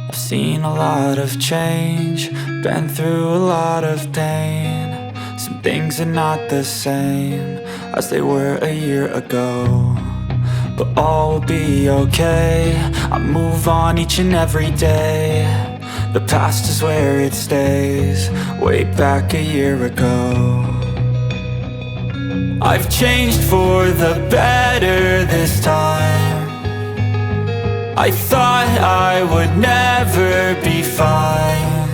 I've seen a lot of change, been through a lot of pain. Some things are not the same as they were a year ago, but all will be okay. I move on each and every day. The past is where it stays, way back a year ago. I've changed for the better this time. I thought I would never be fine.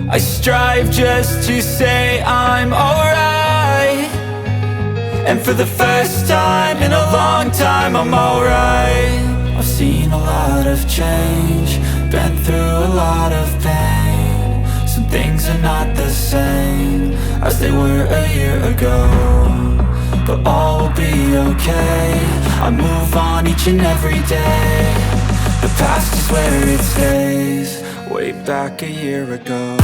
I strive just to say I'm alright, and for the first time in a long time I'm alright. I've seen a lot of change, been through a lot of pain. Some things are not the same as they were a year ago, but all will be okay. I move on each and every day. The past is where it stays, way back a year ago.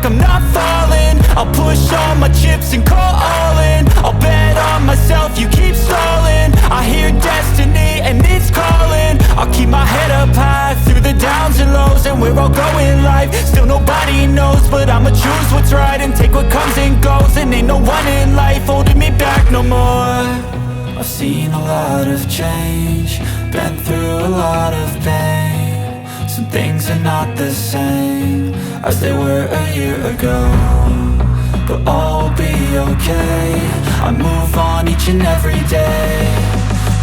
I'm not falling, I'll push all my chips and call all in. I'll bet on myself, you keep stalling. I hear destiny and it's calling. I'll keep my head up high through the downs and lows, and we're all going life. Still nobody knows, but I'ma choose what's right and take what comes and goes. And ain't no one in life holding me back no more. I've seen a lot of change, been through a lot of pain. Some things are not the same as they were a year ago, but all will be okay. I move on each and every day.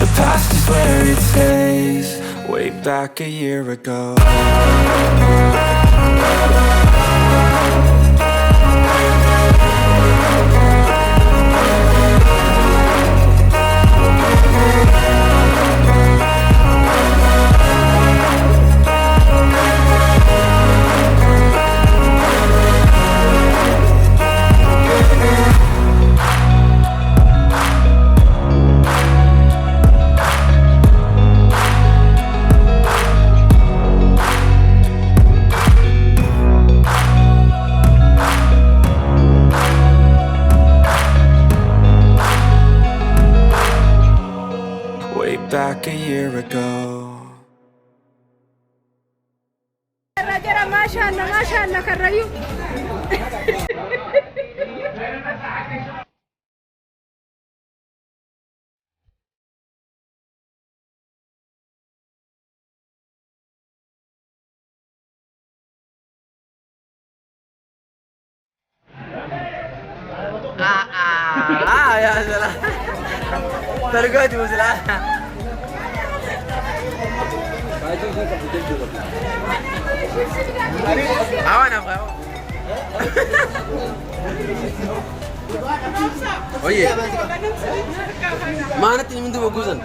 The past is where it stays, way back a year ago. Back a year ago. Ya salah. Tergoda salah. Awan apa? Oh iya. Mana tim itu bagusan?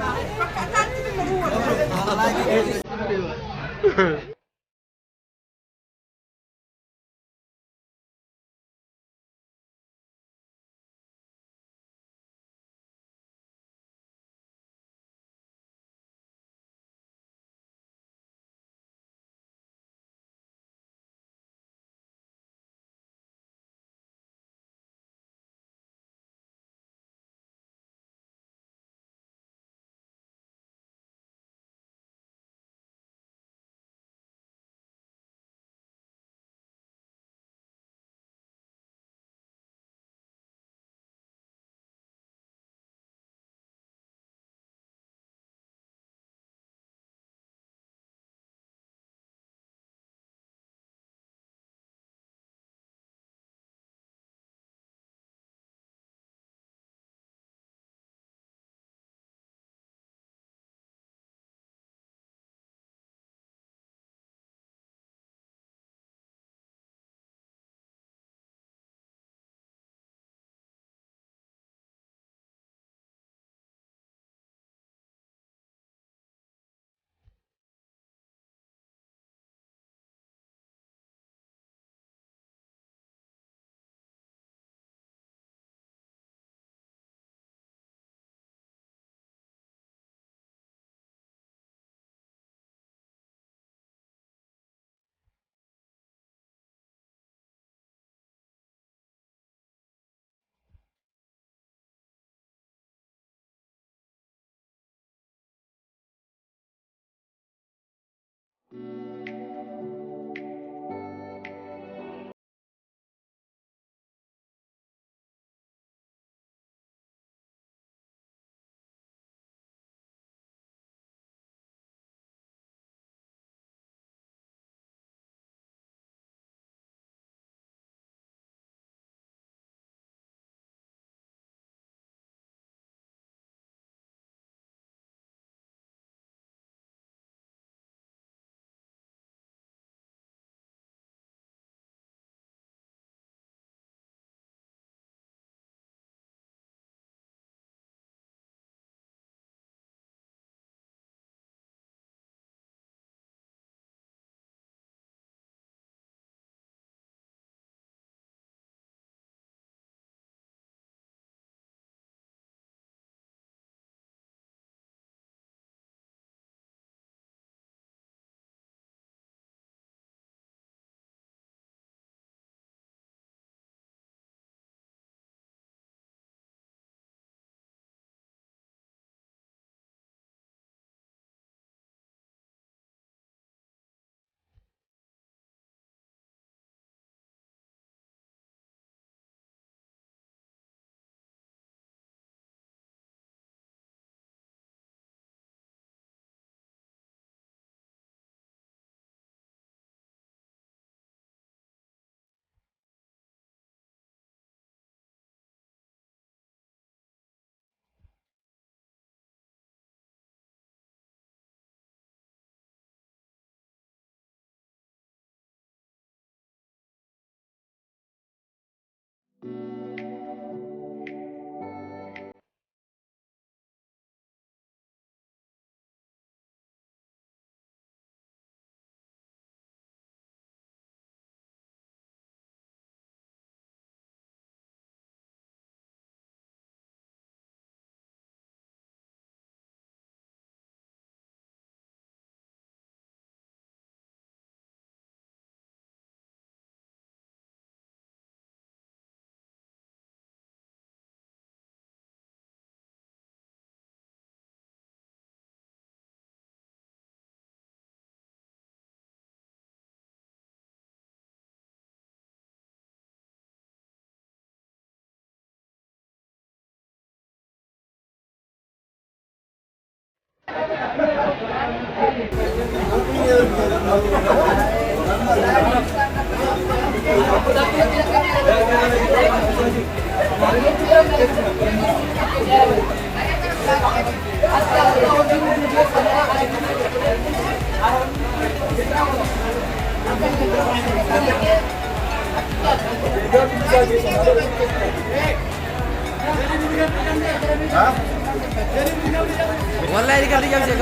والله ini kali yang saya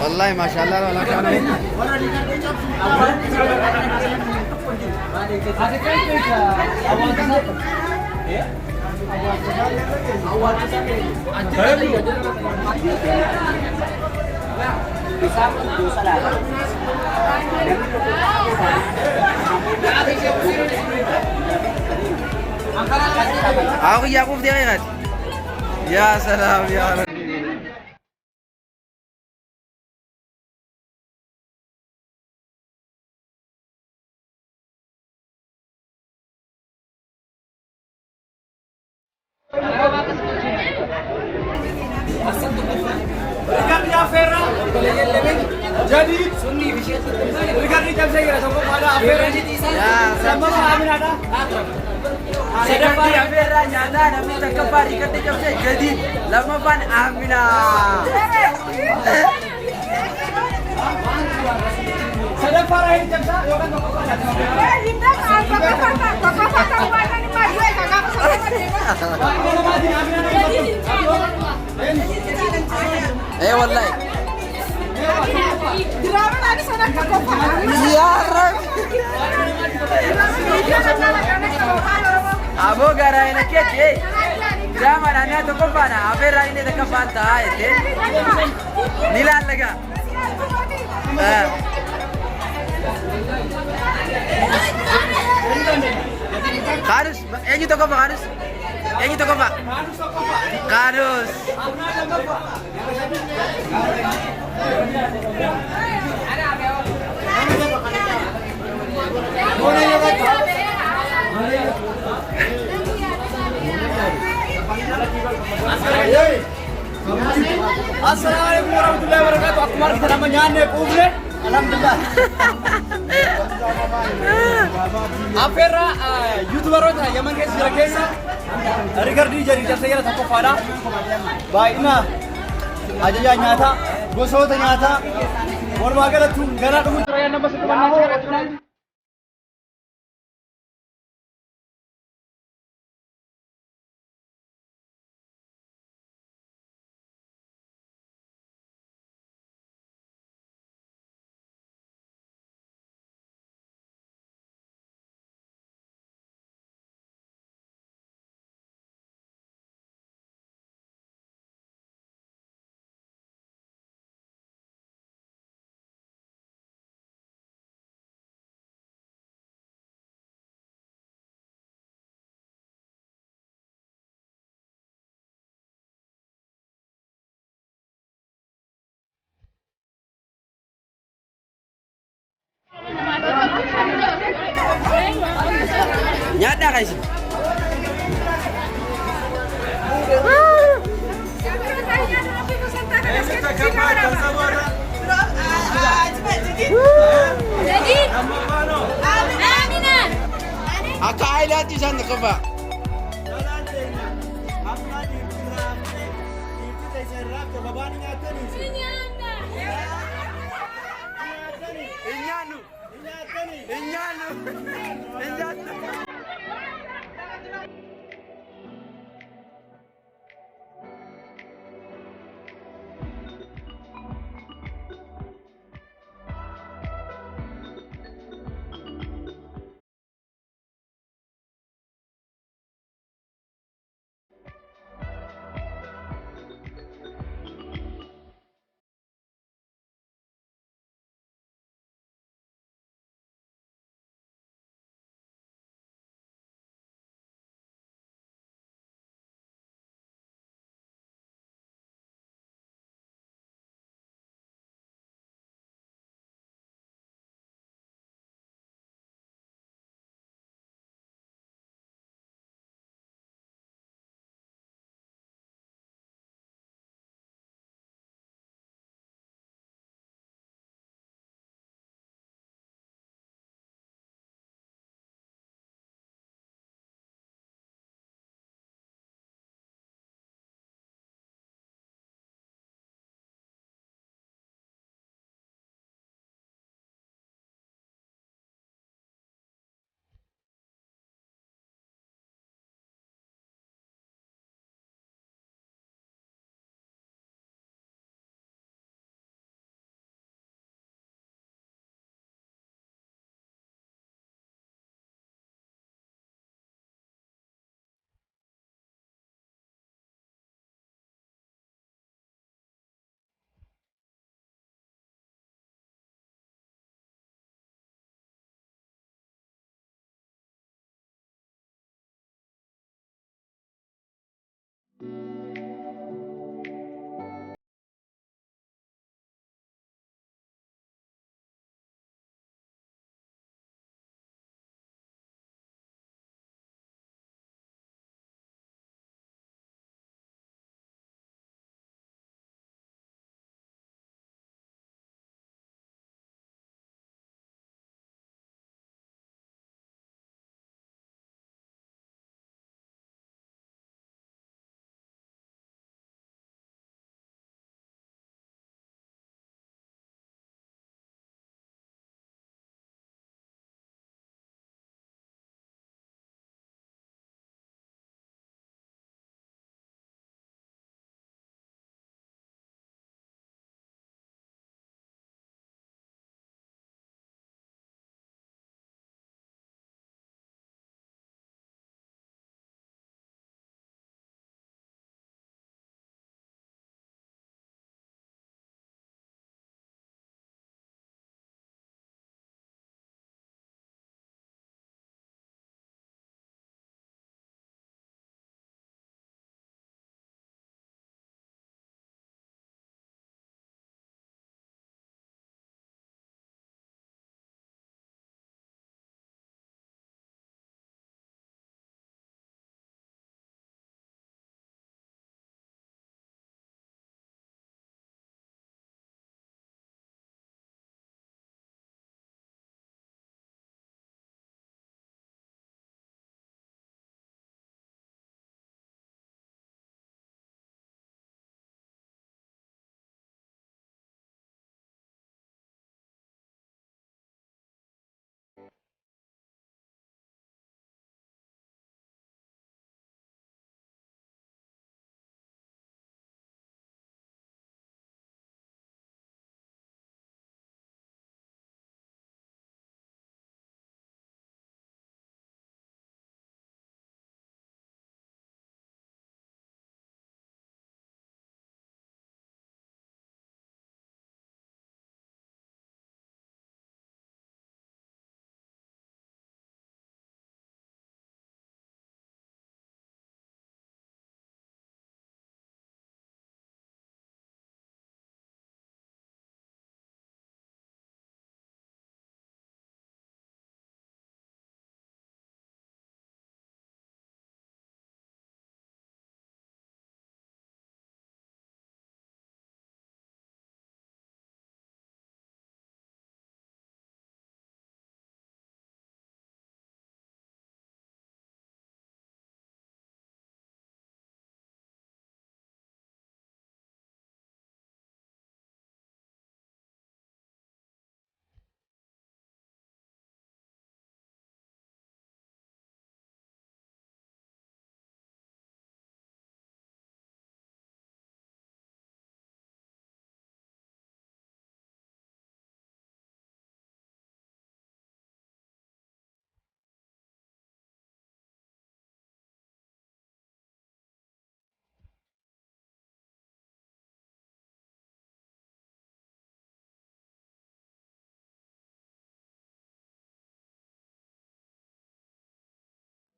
والله ما شاء الله ولا كان aku Yakub dia kan ya salam ya Rabbi. Jadi sunni berikan jam saya kira sampai pada affair Ya, sama amin ada Sedang affair nyata dan minta kembali ketika saya jadi lamaffa amina. Sedang parahin jam saya kan Linda, apa kata? Kata ubanan ni maju kakak. Eh wallahi. Ya Rab. Abo gara ina kete. Drama nanya to ko bana abe rai ne ka bata aite. Nilan laga. Harus, yang itu kok Pak Harus? Yang itu kok Pak? Harus. Assalamualaikum warahmatullahi wabarakatuh. Aku mari kita namanya Qoppiin. Alhamdulillah. Afera YouTuberota Yaman keessa keessa ሪከርdi jadi jasa tokkoffaadha. Baay'ina ajaja nyata, gosoota nyata, walumaa galatti gara dhumutti rayyaa nama sirbannaa Nyata guys. Akka ailaati san qofa. Inyanu.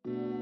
you.